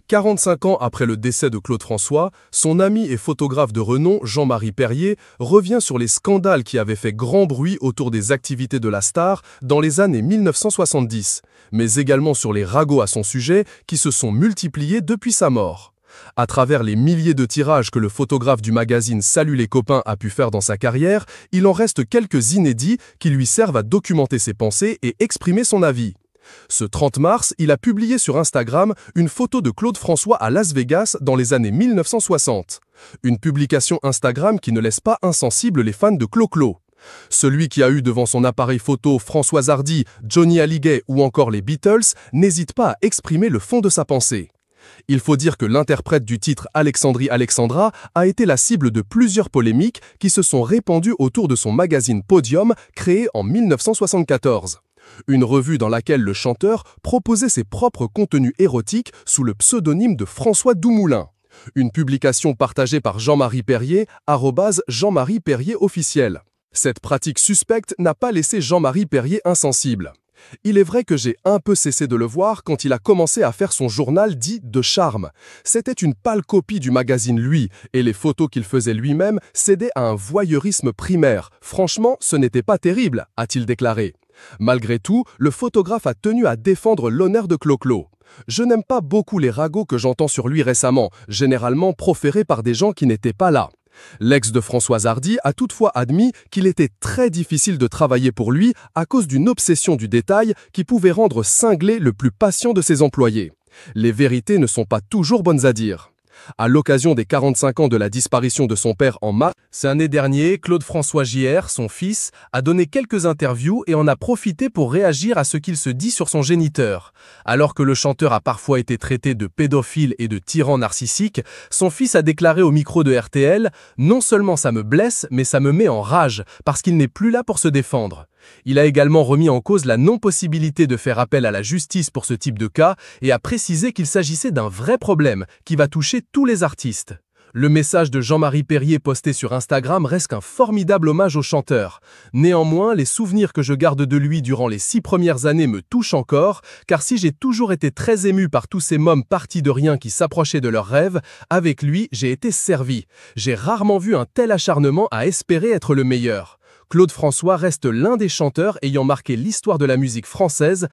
45 ans après le décès de Claude François, son ami et photographe de renom Jean-Marie Perrier revient sur les scandales qui avaient fait grand bruit autour des activités de la star dans les années 1970, mais également sur les ragots à son sujet qui se sont multipliés depuis sa mort. À travers les milliers de tirages que le photographe du magazine Salut les copains a pu faire dans sa carrière, il en reste quelques inédits qui lui servent à documenter ses pensées et exprimer son avis. Ce 30 mars, il a publié sur Instagram une photo de Claude François à Las Vegas dans les années 1960. Une publication Instagram qui ne laisse pas insensibles les fans de Clo-Clo. Celui qui a eu devant son appareil photo Françoise Hardy, Johnny Hallyday ou encore les Beatles n'hésite pas à exprimer le fond de sa pensée. Il faut dire que l'interprète du titre Alexandrie Alexandra a été la cible de plusieurs polémiques qui se sont répandues autour de son magazine Podium créé en 1974. Une revue dans laquelle le chanteur proposait ses propres contenus érotiques sous le pseudonyme de François Doumoulin. Une publication partagée par Jean-Marie Perrier, @Jean-Marie Perrier officiel. Cette pratique suspecte n'a pas laissé Jean-Marie Perrier insensible. Il est vrai que j'ai un peu cessé de le voir quand il a commencé à faire son journal dit de charme. C'était une pâle copie du magazine Lui, et les photos qu'il faisait lui-même cédaient à un voyeurisme primaire. Franchement, ce n'était pas terrible, a-t-il déclaré. Malgré tout, le photographe a tenu à défendre l'honneur de Clo-Clo. Je n'aime pas beaucoup les ragots que j'entends sur lui récemment, généralement proférés par des gens qui n'étaient pas là. L'ex de Françoise Hardy a toutefois admis qu'il était très difficile de travailler pour lui à cause d'une obsession du détail qui pouvait rendre cinglé le plus patient de ses employés. Les vérités ne sont pas toujours bonnes à dire. À l'occasion des 45 ans de la disparition de son père en mars, cette année dernière, Claude François Jr., son fils, a donné quelques interviews et en a profité pour réagir à ce qu'il se dit sur son géniteur. Alors que le chanteur a parfois été traité de pédophile et de tyran narcissique, son fils a déclaré au micro de RTL « Non seulement ça me blesse, mais ça me met en rage, parce qu'il n'est plus là pour se défendre ». Il a également remis en cause la non-possibilité de faire appel à la justice pour ce type de cas et a précisé qu'il s'agissait d'un vrai problème qui va toucher tous les artistes. Le message de Jean-Marie Perrier posté sur Instagram reste un formidable hommage au chanteur. Néanmoins, les souvenirs que je garde de lui durant les 6 premières années me touchent encore, car si j'ai toujours été très ému par tous ces mômes partis de rien qui s'approchaient de leurs rêves, avec lui, j'ai été servi. J'ai rarement vu un tel acharnement à espérer être le meilleur. Claude François reste l'un des chanteurs ayant marqué l'histoire de la musique française